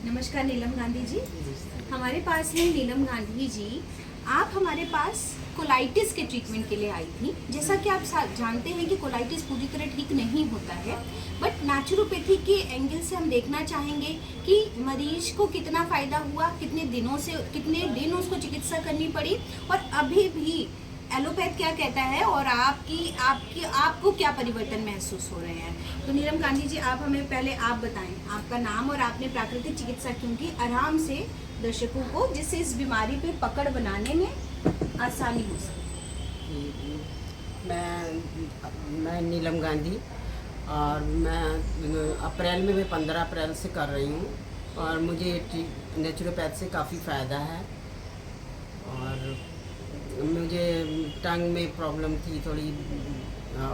नमस्कार नीलम गांधी जी। हमारे पास है नीलम गांधी जी। आप हमारे पास कोलाइटिस के ट्रीटमेंट के लिए आई थी। जैसा कि आप जानते हैं कि कोलाइटिस पूरी तरह ठीक नहीं होता है, बट नेचुरोपैथी के एंगल से हम देखना चाहेंगे कि मरीज को कितना फ़ायदा हुआ, कितने दिन उसको चिकित्सा करनी पड़ी और अभी भी एलोपैथ क्या कहता है और आपको क्या परिवर्तन महसूस हो रहे हैं। तो नीलम गांधी जी, आप हमें पहले आप बताएं आपका नाम और आपने प्राकृतिक चिकित्सा क्यों की, आराम से दर्शकों को, जिससे इस बीमारी पे पकड़ बनाने में आसानी हो सके। मैं नीलम गांधी और मैं अप्रैल में 15 अप्रैल से कर रही हूँ और मुझे नेचुरोपैथ से काफ़ी फ़ायदा है। और मुझे टंग में प्रॉब्लम थी थोड़ी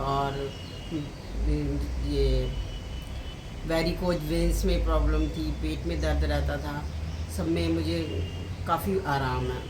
और ये वेरिकोज वेन्स में प्रॉब्लम थी, पेट में दर्द रहता था, सब में मुझे काफ़ी आराम है।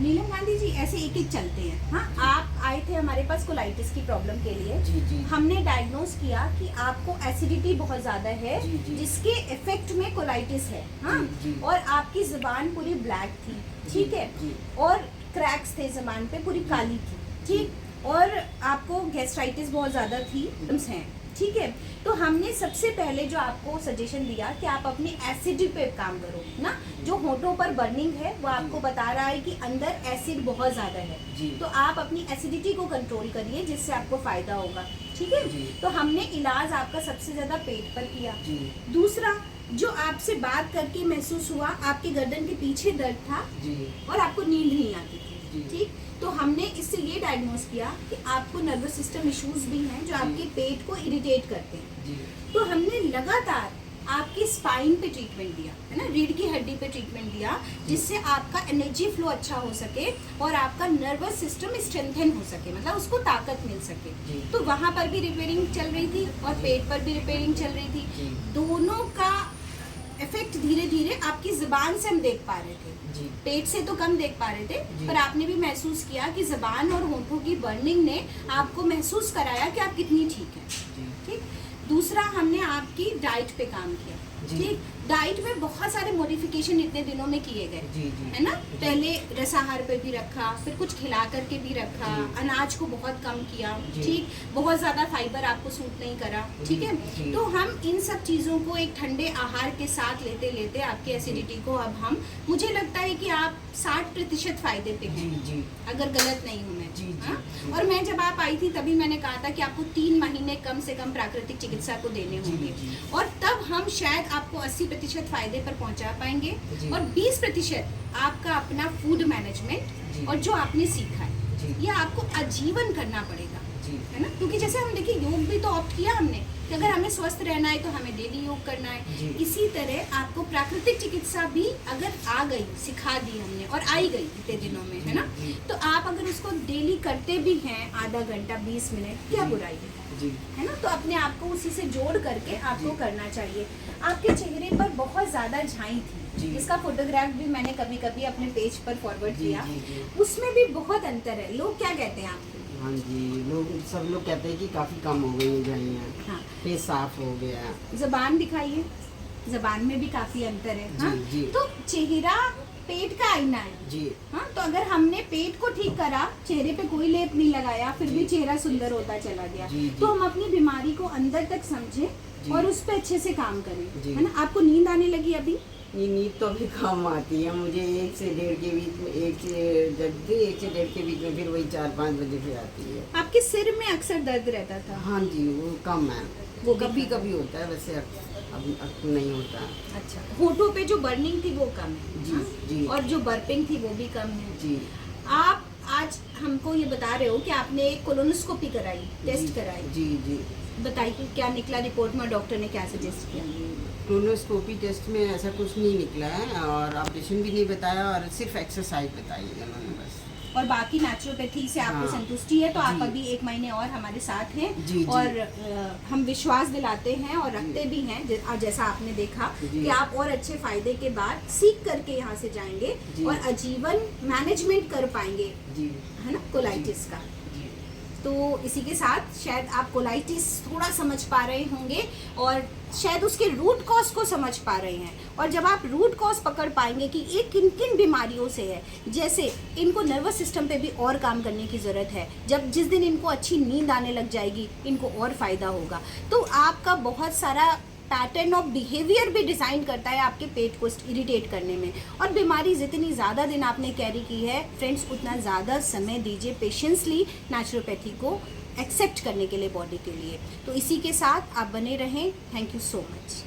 नीलम गांधी जी, ऐसे एक एक चलते हैं। हाँ, आप आए थे हमारे पास कोलाइटिस की प्रॉब्लम के लिए। जी। हमने डायग्नोज किया कि आपको एसिडिटी बहुत ज़्यादा है, जी। जिसके इफेक्ट में कोलाइटिस है। हाँ, जी। और आपकी ज़ुबान पूरी ब्लैक थी, ठीक है, और क्रैक्स थे ज़ुबान पे, पूरी काली थी, ठीक, और आपको गैस्ट्राइटिस बहुत ज़्यादा थी, हैं, ठीक है। तो हमने सबसे पहले जो आपको सजेशन दिया कि आप अपनी एसिडिटी पे काम करो ना। जो होठों पर बर्निंग है वो आपको बता रहा है कि अंदर एसिड बहुत ज़्यादा है, तो आप अपनी एसिडिटी को कंट्रोल करिए, जिससे आपको फ़ायदा होगा, ठीक है। तो हमने इलाज आपका सबसे ज़्यादा पेट पर किया। दूसरा, जो आपसे बात करके महसूस हुआ, आपके गर्दन के पीछे दर्द था और आपको नींद नहीं आती थी, ठीक। तो हमने इससे ये डायग्नोज किया कि आपको नर्वस सिस्टम इश्यूज भी हैं जो आपके पेट को इरिटेट करते हैं। तो हमने लगातार आपके स्पाइन पे ट्रीटमेंट दिया, है ना, रीढ़ की हड्डी पे ट्रीटमेंट दिया, जिससे आपका एनर्जी फ्लो अच्छा हो सके और आपका नर्वस सिस्टम स्ट्रेंथन हो सके, मतलब उसको ताकत मिल सके। तो वहाँ पर भी रिपेयरिंग चल रही थी और पेट पर भी रिपेयरिंग चल रही थी। दोनों का इफेक्ट धीरे धीरे आपकी जुबान से हम देख पा रहे थे। पेट से तो कम देख पा रहे थे, पर आपने भी महसूस किया कि जुबान और होठों की बर्निंग ने आपको महसूस कराया कि आप कितनी ठीक है, ठीक। दूसरा, हमने आपकी डाइट पे काम किया, ठीक। डाइट में बहुत सारे मॉडिफिकेशन इतने दिनों में किए गए, है ना। पहले रसाहार पे भी रखा, फिर कुछ खिला करके भी रखा, अनाज को बहुत कम किया, ठीक। बहुत ज़्यादा फाइबर आपको सूट नहीं करा, ठीक है। तो हम इन सब चीज़ों को एक ठंडे आहार के साथ लेते लेते आपकी एसिडिटी को अब हम, मुझे लगता है कि आप 60% फायदे पे हैं, अगर गलत नहीं हूँ मैं। और मैं जब आप आई थी तभी मैंने कहा था कि आपको 3 महीने कम से कम प्राकृतिक चिकित्सा को देने होंगे, और तब हम शायद आपको 80% फायदे पर पहुंचा पाएंगे और 20% आपका अपना फूड मैनेजमेंट और जो आपने सीखा है ये आपको आजीवन करना पड़ेगा, है ना। क्योंकि जैसे हम देखिए, योग भी तो ऑप्ट किया हमने कि अगर हमें स्वस्थ रहना है तो हमें डेली योग करना है। इसी तरह आपको प्राकृतिक चिकित्सा भी अगर आ गई, सिखा दी हमने और आई गई इतने दिनों में, है ना, तो आप अगर उसको डेली करते भी हैं आधा घंटा 20 मिनट, क्या बुराई है ना। तो अपने आप को उसी से जोड़ करके आपको करना चाहिए। आपके चेहरे पर बहुत ज़्यादा झाई थी, जिसका फोटोग्राफ भी मैंने कभी कभी अपने पेज पर फॉरवर्ड किया। उसमें भी बहुत अंतर है। लोग क्या कहते हैं आपको? हाँ जी, सब लोग कहते हैं कि काफ़ी कम हो गई हैं। हाँ, पेट साफ हो गया। ज़बान दिखाइए, ज़बान में भी काफ़ी अंतर है। हाँ? तो चेहरा पेट का आईना है। हाँ, तो अगर हमने पेट को ठीक करा, चेहरे पे कोई लेप नहीं लगाया, फिर भी चेहरा सुंदर होता चला गया, तो हम अपनी बीमारी को अंदर तक समझें और उस पर अच्छे से काम करें, है ना। आपको नींद आने लगी अभी? नींद तो अभी कम आती है मुझे, 1 से 1:30 के बीच में, 1 से 1:30 के बीच में, फिर वही 4-5 बजे फिर आती है। आपके सिर में अक्सर दर्द रहता था? हाँ जी, वो कम है, वो कभी कभी होता है, वैसे अब नहीं होता। अच्छा, होठों पे जो बर्निंग थी वो कम है? जी। और जो बर्पिंग थी वो भी कम है जी। आप आज हमको ये बता रहे हो कि आपने कोलोनोस्कोपी कराई, टेस्ट कराई। जी। बताइए क्या निकला रिपोर्ट में, डॉक्टर ने क्या सजेस्ट किया? कोलोनोस्कोपी टेस्ट में ऐसा कुछ नहीं निकला है और ऑपरेशन भी नहीं बताया और सिर्फ एक्सरसाइज बताई है उन्होंने बस। और बाकी नेचुरोपैथी से आपको संतुष्टि है, तो आप अभी 1 महीने और हमारे साथ हैं और हम विश्वास दिलाते हैं और रखते भी हैं, जैसा आपने देखा कि आप और अच्छे फायदे के बाद सीख करके यहाँ से जाएंगे और आजीवन मैनेजमेंट कर पाएंगे, है ना, कोलाइटिस का। तो इसी के साथ शायद आप कोलाइटिस थोड़ा समझ पा रहे होंगे और शायद उसके रूट कॉज को समझ पा रहे हैं। और जब आप रूट कॉज पकड़ पाएंगे कि ये किन किन बीमारियों से है, जैसे इनको नर्वस सिस्टम पे भी और काम करने की ज़रूरत है, जिस दिन इनको अच्छी नींद आने लग जाएगी इनको और फ़ायदा होगा। तो आपका बहुत सारा पैटर्न ऑफ बिहेवियर भी डिज़ाइन करता है आपके पेट को इरिटेट करने में। और बीमारी जितनी ज़्यादा दिन आपने कैरी की है फ्रेंड्स, उतना ज़्यादा समय दीजिए पेशेंसली नेचुरोपैथी को एक्सेप्ट करने के लिए बॉडी के लिए। तो इसी के साथ आप बने रहें। Thank you so much.